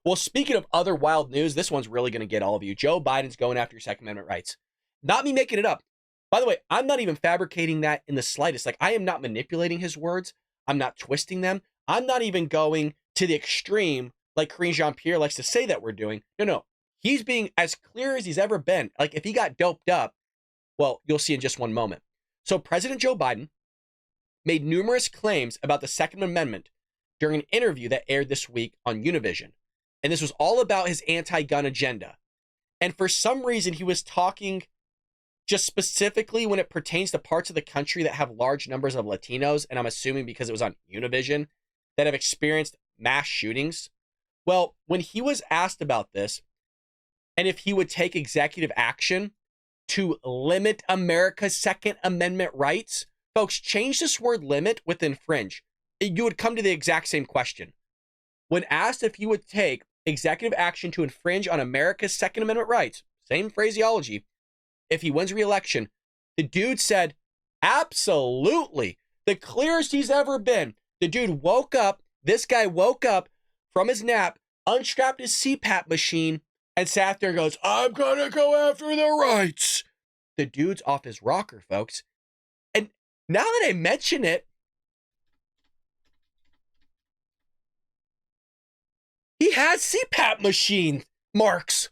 Well, speaking of other wild news, this one's really going to get all of you. Joe Biden's going after your Second Amendment rights. Not me making it up. By the way, I'm not even fabricating that in the slightest. Like, I am not manipulating his words. I'm not twisting them. I'm not even going to the extreme like Karine Jean-Pierre likes to say that we're doing. No. He's being as clear as he's ever been. Like, if he got doped up, well, you'll see in just one moment. So President Joe Biden made numerous claims about the Second Amendment during an interview that aired this week on Univision. And this was all about his anti-gun agenda. And for some reason, he was talking just specifically when it pertains to parts of the country that have large numbers of Latinos, and I'm assuming because it was on Univision, that have experienced mass shootings. Well, when he was asked about this, and if he would take executive action to limit America's Second Amendment rights, folks, change this word limit with infringe. You would come to the exact same question. When asked if he would take executive action to infringe on America's Second Amendment rights, same phraseology, if he wins re-election, the dude said, absolutely. The clearest he's ever been. The dude woke up, this guy woke up from his nap, unstrapped his CPAP machine, and sat there and goes, I'm gonna go after the rights. The dude's off his rocker, folks. And now that I mention it, he has CPAP machine marks.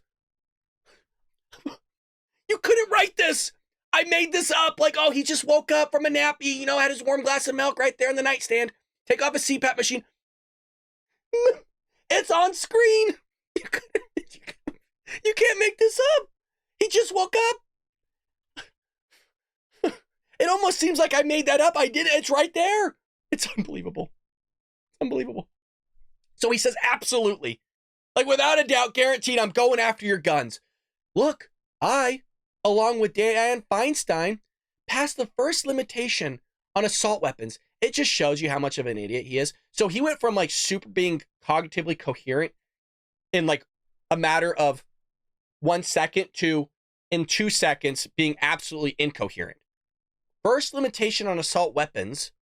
You couldn't write this. I made this up. Like, oh, he just woke up from a nap. He, had his warm glass of milk right there in the nightstand. Take off his CPAP machine. It's on screen. You can't make this up. He just woke up. It almost seems like I made that up. I did it. It's right there. It's unbelievable. It's unbelievable. So he says, absolutely. Like, without a doubt, guaranteed, I'm going after your guns. Look, I, along with Dianne Feinstein, passed the first limitation on assault weapons. It just shows you how much of an idiot he is. So he went from like super being cognitively coherent in like a matter of 1 second to in 2 seconds being absolutely incoherent. First limitation on assault weapons,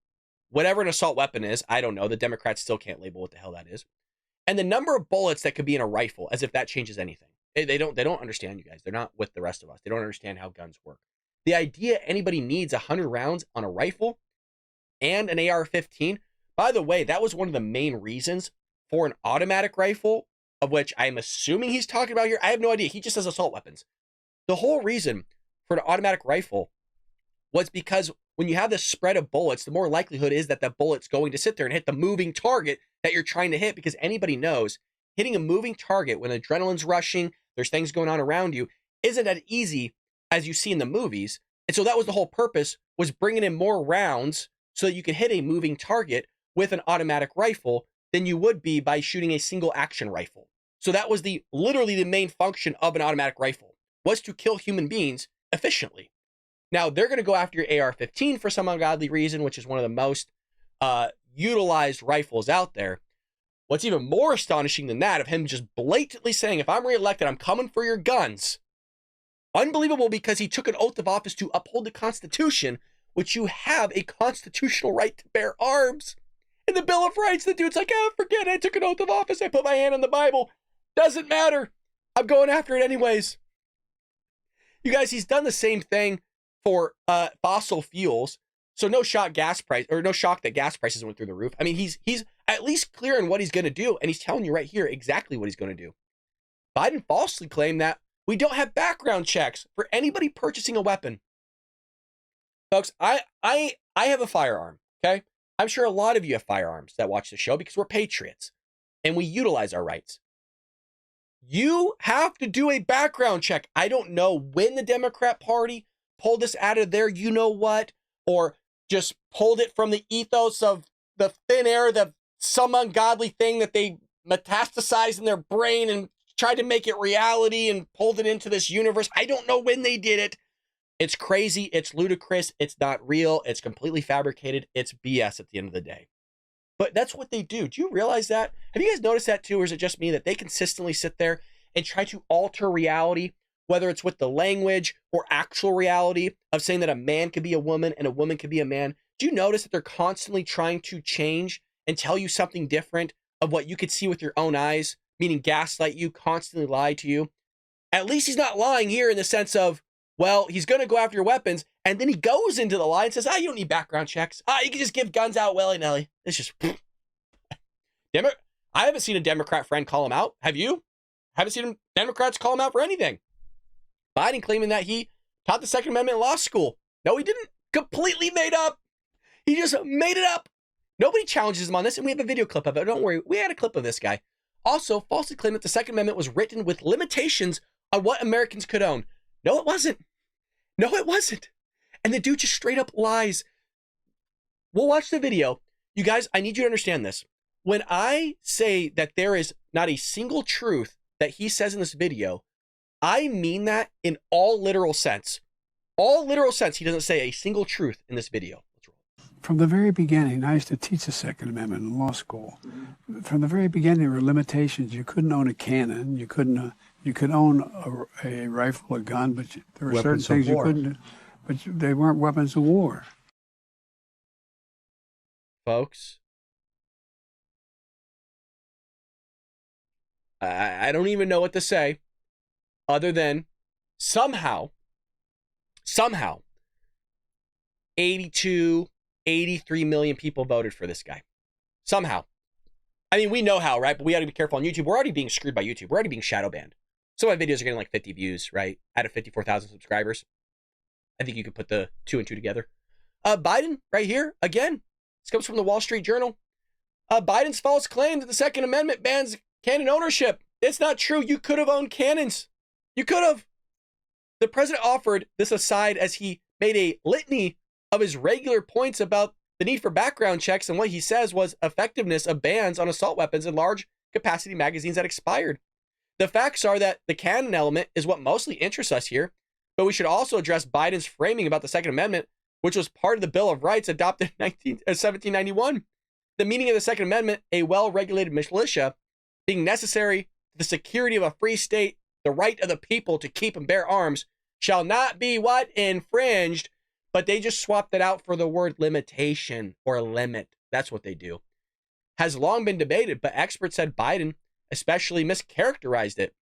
whatever an assault weapon is, I don't know. The Democrats still can't label what the hell that is. And the number of bullets that could be in a rifle, as if that changes anything. They don't understand, you guys. They're not with the rest of us. They don't understand how guns work. The idea anybody needs 100 rounds on a rifle and an AR-15, by the way, that was one of the main reasons for an automatic rifle, of which I'm assuming he's talking about here. I have no idea. He just says assault weapons. The whole reason for an automatic rifle was because when you have this spread of bullets, the more likelihood is that the bullet's going to sit there and hit the moving target that you're trying to hit, because anybody knows hitting a moving target when adrenaline's rushing, there's things going on around you, isn't as easy as you see in the movies. And so that was the whole purpose, was bringing in more rounds so that you could hit a moving target with an automatic rifle than you would be by shooting a single action rifle. So that was literally the main function of an automatic rifle, was to kill human beings efficiently. Now, they're going to go after your AR-15 for some ungodly reason, which is one of the most utilized rifles out there. What's even more astonishing than that, of him just blatantly saying, if I'm reelected, I'm coming for your guns. Unbelievable, because he took an oath of office to uphold the Constitution, which you have a constitutional right to bear arms. In the Bill of Rights, the dude's like, oh, forget it. I took an oath of office. I put my hand on the Bible. Doesn't matter. I'm going after it anyways. You guys, he's done the same thing for fossil fuels. So no shock that gas prices went through the roof. I mean, he's at least clear in what he's going to do, and he's telling you right here exactly what he's going to do. Biden falsely claimed that we don't have background checks for anybody purchasing a weapon. Folks, I have a firearm, okay? I'm sure a lot of you have firearms that watch the show because we're patriots and we utilize our rights. You have to do a background check. I don't know when the Democrat Party pulled this out of their you-know-what, or just pulled it from the ethos of the thin air, some ungodly thing that they metastasized in their brain and tried to make it reality and pulled it into this universe. I don't know when they did it. It's crazy. It's ludicrous. It's not real. It's completely fabricated. It's BS at the end of the day. But that's what they do. Do you realize that? Have you guys noticed that too? Or is it just me that they consistently sit there and try to alter reality, whether it's with the language or actual reality of saying that a man could be a woman and a woman could be a man? Do you notice that they're constantly trying to change and tell you something different of what you could see with your own eyes meaning gaslight you, constantly lie to you. At least he's not lying here in the sense of, well, he's going to go after your weapons, and then he goes into the lie and says, you don't need background checks. You can just give guns out willy-nilly. It's just... I haven't seen a Democrat friend call him out. Have you? Haven't seen Democrats call him out for anything. Biden claiming that he taught the Second Amendment in law school. No, he didn't. Completely made up. He just made it up. Nobody challenges him on this, and we have a video clip of it. Don't worry. We had a clip of this guy. Also, falsely claimed that the Second Amendment was written with limitations on what Americans could own. No, it wasn't. No, it wasn't. And the dude just straight up lies. We'll watch the video. You guys, I need you to understand this. When I say that there is not a single truth that he says in this video, I mean that in all literal sense. All literal sense, he doesn't say a single truth in this video. From the very beginning, I used to teach the Second Amendment in law school. From the very beginning, there were limitations. You couldn't own a cannon. You couldn't. You could own a rifle, a gun, but there were certain things you couldn't. But they weren't weapons of war. Folks, I don't even know what to say other than somehow, 82, 83 million people voted for this guy. Somehow. I mean, we know how, right? But we got to be careful on YouTube. We're already being screwed by YouTube. We're already being shadow banned. Some of my videos are getting like 50 views, right? Out of 54,000 subscribers. I think you could put the 2 and 2 together. Biden, right here, again, this comes from the Wall Street Journal. Biden's false claim that the Second Amendment bans cannon ownership. It's not true. You could have owned cannons. You could have. The president offered this aside as he made a litany of his regular points about the need for background checks, and what he says was effectiveness of bans on assault weapons and large capacity magazines that expired. The facts are that the cannon element is what mostly interests us here, but we should also address Biden's framing about the Second Amendment, which was part of the Bill of Rights adopted in 1791. The meaning of the Second Amendment, a well-regulated militia, being necessary to the security of a free state, the right of the people to keep and bear arms, shall not be what? Infringed. But they just swapped it out for the word limitation or limit. That's what they do. Has long been debated, but experts said Biden especially mischaracterized it.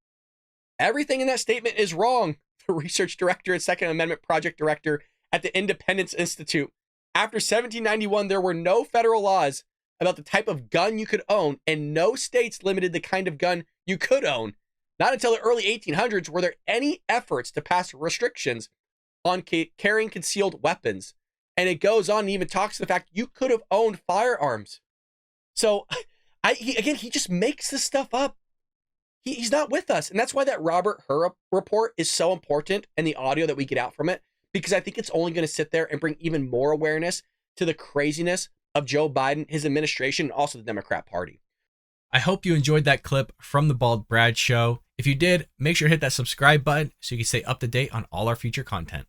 Everything in that statement is wrong. The research director and Second Amendment project director at the Independence Institute. After 1791, there were no federal laws about the type of gun you could own, and no states limited the kind of gun you could own. Not until the early 1800s were there any efforts to pass restrictions on carrying concealed weapons. And it goes on and even talks to the fact you could have owned firearms. So, he just makes this stuff up. He's not with us. And that's why that Robert Hur report is so important, and the audio that we get out from it, because I think it's only going to sit there and bring even more awareness to the craziness of Joe Biden, his administration, and also the Democrat Party. I hope you enjoyed that clip from the Bald Brad Show. If you did, make sure to hit that subscribe button so you can stay up to date on all our future content.